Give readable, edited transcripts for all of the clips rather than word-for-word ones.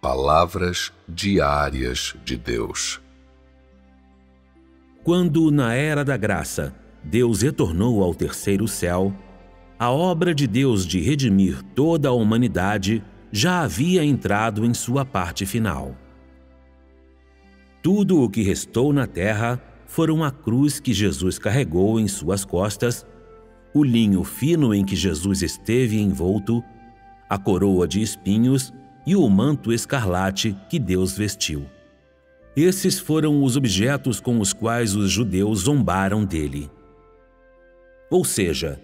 Palavras diárias de Deus. Quando, na era da graça, Deus retornou ao terceiro céu, a obra de Deus de redimir toda a humanidade já havia entrado em sua parte final. Tudo o que restou na terra foram a cruz que Jesus carregou em suas costas, o linho fino em que Jesus esteve envolto, a coroa de espinhos e o manto escarlate que Deus vestiu. Esses foram os objetos com os quais os judeus zombaram dele. Ou seja,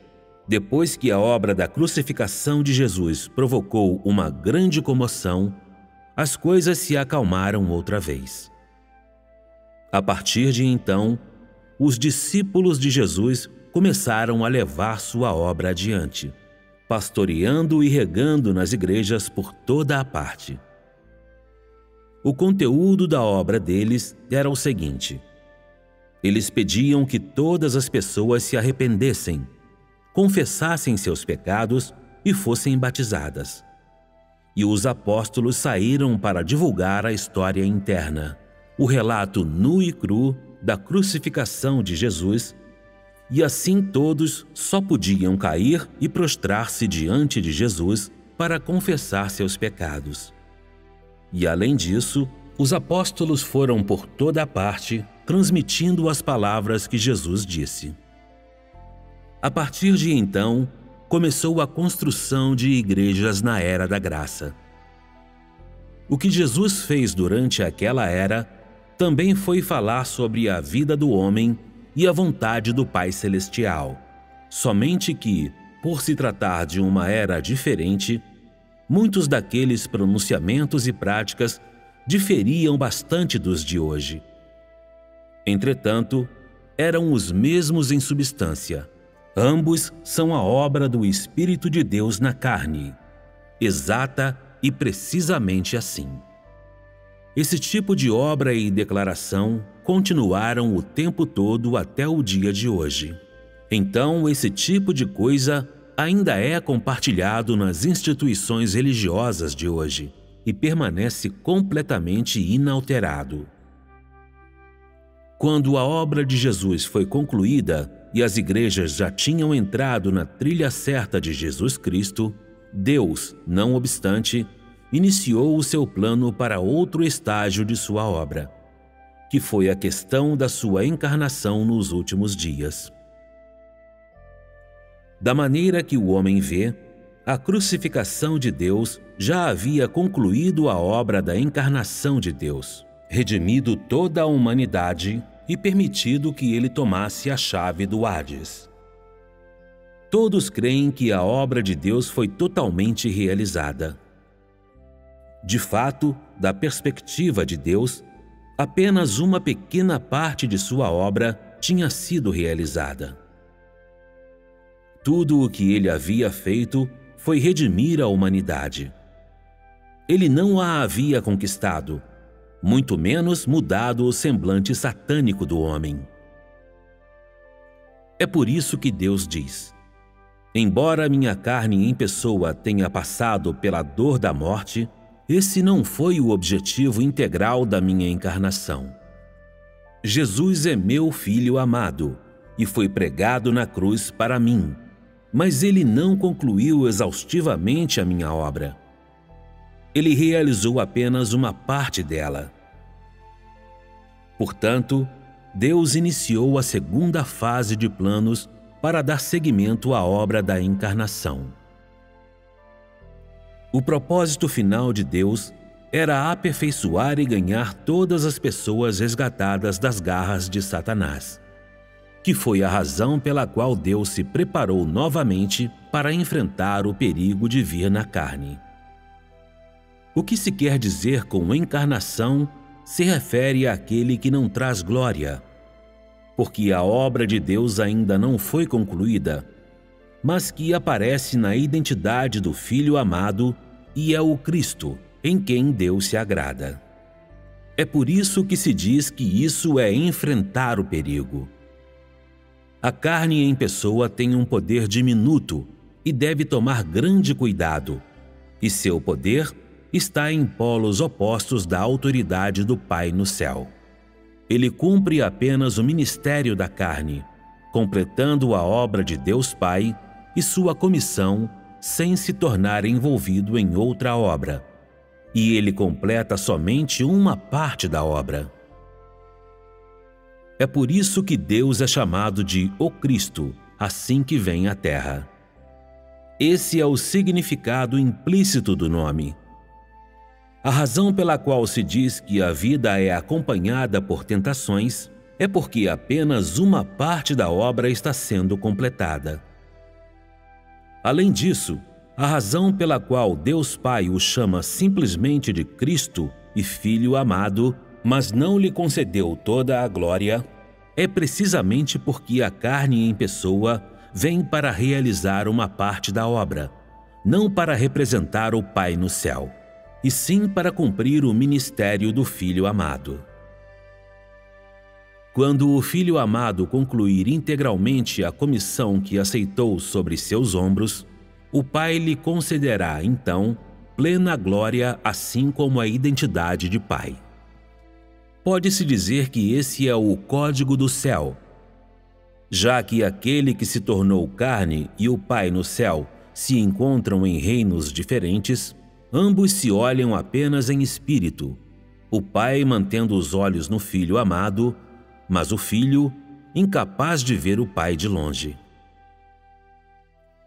depois que a obra da crucificação de Jesus provocou uma grande comoção, as coisas se acalmaram outra vez. A partir de então, os discípulos de Jesus começaram a levar sua obra adiante, pastoreando e regando nas igrejas por toda a parte. O conteúdo da obra deles era o seguinte: eles pediam que todas as pessoas se arrependessem, confessassem seus pecados e fossem batizadas. E os apóstolos saíram para divulgar a história interna, o relato nu e cru da crucificação de Jesus, e assim todos só podiam cair e prostrar-se diante de Jesus para confessar seus pecados. E além disso, os apóstolos foram por toda a parte transmitindo as palavras que Jesus disse. A partir de então, começou a construção de igrejas na era da graça. O que Jesus fez durante aquela era também foi falar sobre a vida do homem e a vontade do Pai Celestial, somente que, por se tratar de uma era diferente, muitos daqueles pronunciamentos e práticas diferiam bastante dos de hoje. Entretanto, eram os mesmos em substância. Ambos são a obra do Espírito de Deus na carne, exata e precisamente assim. Esse tipo de obra e declaração continuaram o tempo todo até o dia de hoje. Então, esse tipo de coisa ainda é compartilhado nas instituições religiosas de hoje e permanece completamente inalterado. Quando a obra de Jesus foi concluída e as igrejas já tinham entrado na trilha certa de Jesus Cristo, Deus, não obstante, iniciou o seu plano para outro estágio de sua obra, que foi a questão da sua encarnação nos últimos dias. Da maneira que o homem vê, a crucificação de Deus já havia concluído a obra da encarnação de Deus, redimido toda a humanidade e permitido que ele tomasse a chave do Hades. Todos creem que a obra de Deus foi totalmente realizada. De fato, da perspectiva de Deus, apenas uma pequena parte de sua obra tinha sido realizada. Tudo o que ele havia feito foi redimir a humanidade. Ele não a havia conquistado, muito menos mudado o semblante satânico do homem. É por isso que Deus diz: embora minha carne em pessoa tenha passado pela dor da morte, esse não foi o objetivo integral da minha encarnação. Jesus é meu Filho amado e foi pregado na cruz para mim, mas ele não concluiu exaustivamente a minha obra. Ele realizou apenas uma parte dela. Portanto, Deus iniciou a segunda fase de planos para dar seguimento à obra da encarnação. O propósito final de Deus era aperfeiçoar e ganhar todas as pessoas resgatadas das garras de Satanás, que foi a razão pela qual Deus se preparou novamente para enfrentar o perigo de vir na carne. O que se quer dizer com encarnação se refere àquele que não traz glória, porque a obra de Deus ainda não foi concluída, mas que aparece na identidade do Filho amado e é o Cristo, em quem Deus se agrada. É por isso que se diz que isso é enfrentar o perigo. A carne em pessoa tem um poder diminuto e deve tomar grande cuidado, e seu poder está em polos opostos da autoridade do Pai no céu. Ele cumpre apenas o ministério da carne, completando a obra de Deus Pai e sua comissão sem se tornar envolvido em outra obra. E ele completa somente uma parte da obra. É por isso que Deus é chamado de o Cristo, assim que vem à Terra. Esse é o significado implícito do nome. A razão pela qual se diz que a vida é acompanhada por tentações é porque apenas uma parte da obra está sendo completada. Além disso, a razão pela qual Deus Pai o chama simplesmente de Cristo e Filho amado, mas não lhe concedeu toda a glória, é precisamente porque a carne em pessoa vem para realizar uma parte da obra, não para representar o Pai no céu, e sim para cumprir o ministério do Filho amado. Quando o Filho amado concluir integralmente a comissão que aceitou sobre seus ombros, o Pai lhe concederá, então, plena glória, assim como a identidade de Pai. Pode-se dizer que esse é o código do céu, já que aquele que se tornou carne e o Pai no céu se encontram em reinos diferentes, ambos se olham apenas em espírito, o Pai mantendo os olhos no Filho amado, mas o Filho incapaz de ver o Pai de longe.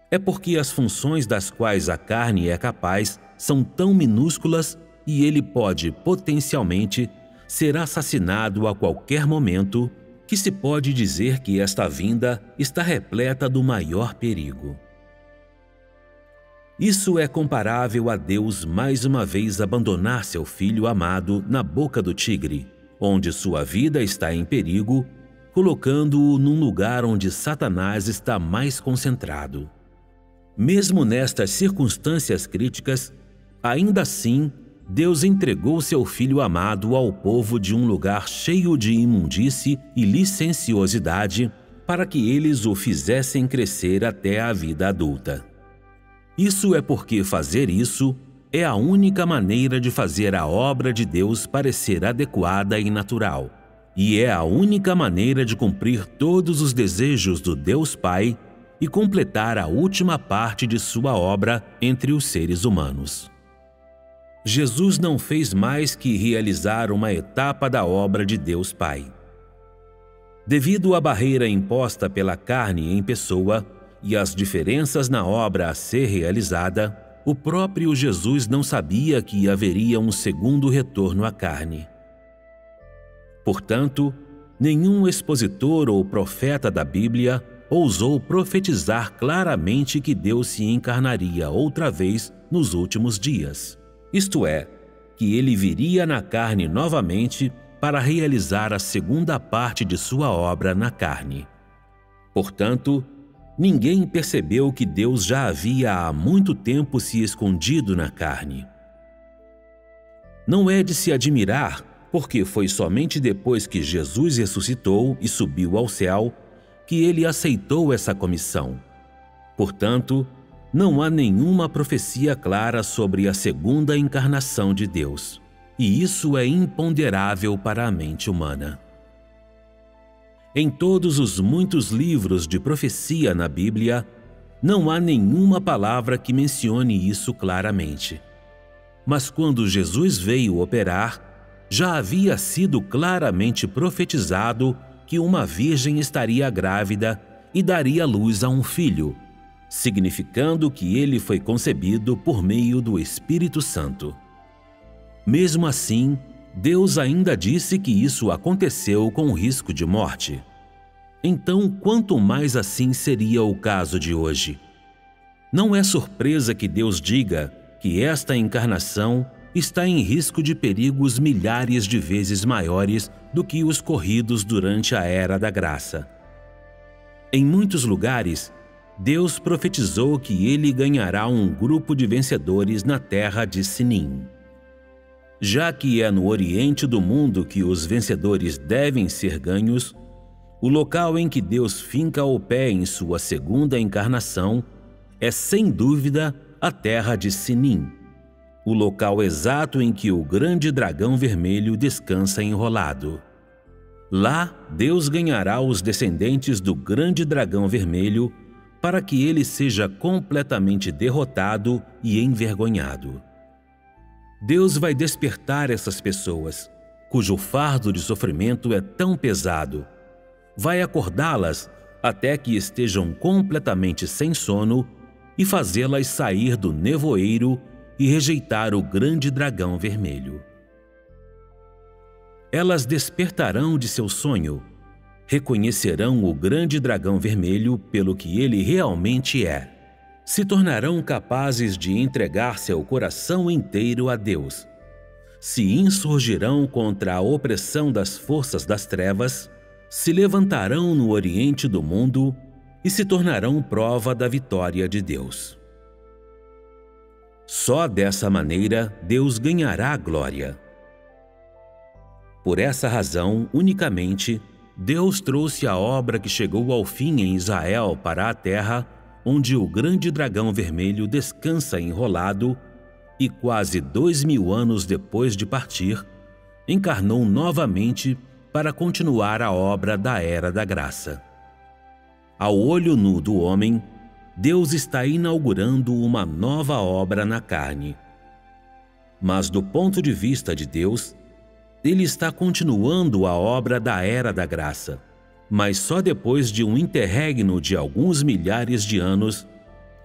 É porque as funções das quais a carne é capaz são tão minúsculas e ele pode, potencialmente, ser assassinado a qualquer momento, que se pode dizer que esta vinda está repleta do maior perigo. Isso é comparável a Deus mais uma vez abandonar seu Filho amado na boca do tigre, onde sua vida está em perigo, colocando-o num lugar onde Satanás está mais concentrado. Mesmo nestas circunstâncias críticas, ainda assim, Deus entregou seu Filho amado ao povo de um lugar cheio de imundície e licenciosidade para que eles o fizessem crescer até a vida adulta. Isso é porque fazer isso é a única maneira de fazer a obra de Deus parecer adequada e natural, e é a única maneira de cumprir todos os desejos do Deus Pai e completar a última parte de sua obra entre os seres humanos. Jesus não fez mais que realizar uma etapa da obra de Deus Pai. Devido à barreira imposta pela carne em pessoa e às diferenças na obra a ser realizada, o próprio Jesus não sabia que haveria um segundo retorno à carne. Portanto, nenhum expositor ou profeta da Bíblia ousou profetizar claramente que Deus se encarnaria outra vez nos últimos dias. Isto é, que ele viria na carne novamente para realizar a segunda parte de sua obra na carne. Portanto, ninguém percebeu que Deus já havia há muito tempo se escondido na carne. Não é de se admirar, porque foi somente depois que Jesus ressuscitou e subiu ao céu que ele aceitou essa comissão. Portanto, não há nenhuma profecia clara sobre a segunda encarnação de Deus, e isso é imponderável para a mente humana. Em todos os muitos livros de profecia na Bíblia, não há nenhuma palavra que mencione isso claramente. Mas quando Jesus veio operar, já havia sido claramente profetizado que uma virgem estaria grávida e daria luz a um filho, significando que ele foi concebido por meio do Espírito Santo. Mesmo assim, Deus ainda disse que isso aconteceu com risco de morte. Então, quanto mais assim seria o caso de hoje? Não é surpresa que Deus diga que esta encarnação está em risco de perigos milhares de vezes maiores do que os corridos durante a Era da Graça. Em muitos lugares, Deus profetizou que ele ganhará um grupo de vencedores na terra de Sinim. Já que é no oriente do mundo que os vencedores devem ser ganhos, o local em que Deus finca o pé em sua segunda encarnação é, sem dúvida, a terra de Sinim, o local exato em que o grande dragão vermelho descansa enrolado. Lá, Deus ganhará os descendentes do grande dragão vermelho para que ele seja completamente derrotado e envergonhado. Deus vai despertar essas pessoas, cujo fardo de sofrimento é tão pesado. Vai acordá-las até que estejam completamente sem sono e fazê-las sair do nevoeiro e rejeitar o grande dragão vermelho. Elas despertarão de seu sonho, reconhecerão o grande dragão vermelho pelo que ele realmente é, se tornarão capazes de entregar seu coração inteiro a Deus, se insurgirão contra a opressão das forças das trevas, se levantarão no oriente do mundo e se tornarão prova da vitória de Deus. Só dessa maneira Deus ganhará a glória. Por essa razão, unicamente, Deus trouxe a obra que chegou ao fim em Israel para a terra, onde o grande dragão vermelho descansa enrolado e quase 2000 anos depois de partir, encarnou novamente para continuar a obra da Era da Graça. Ao olho nu do homem, Deus está inaugurando uma nova obra na carne. Mas do ponto de vista de Deus, Ele está continuando a obra da Era da Graça, mas só depois de um interregno de alguns milhares de anos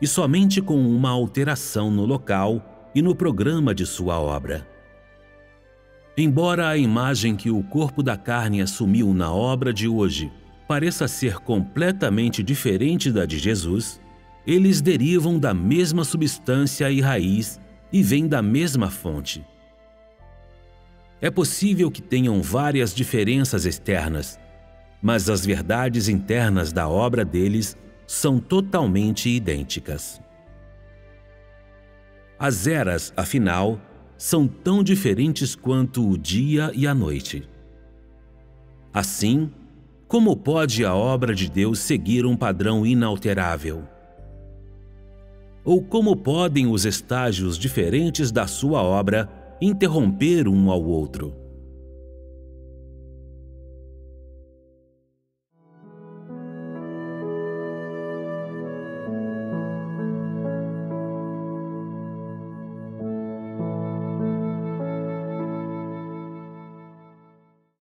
e somente com uma alteração no local e no programa de sua obra. Embora a imagem que o corpo da carne assumiu na obra de hoje pareça ser completamente diferente da de Jesus, eles derivam da mesma substância e raiz e vêm da mesma fonte. É possível que tenham várias diferenças externas, mas as verdades internas da obra deles são totalmente idênticas. As eras, afinal, são tão diferentes quanto o dia e a noite. Assim, como pode a obra de Deus seguir um padrão inalterável? Ou como podem os estágios diferentes da sua obra interromper um ao outro?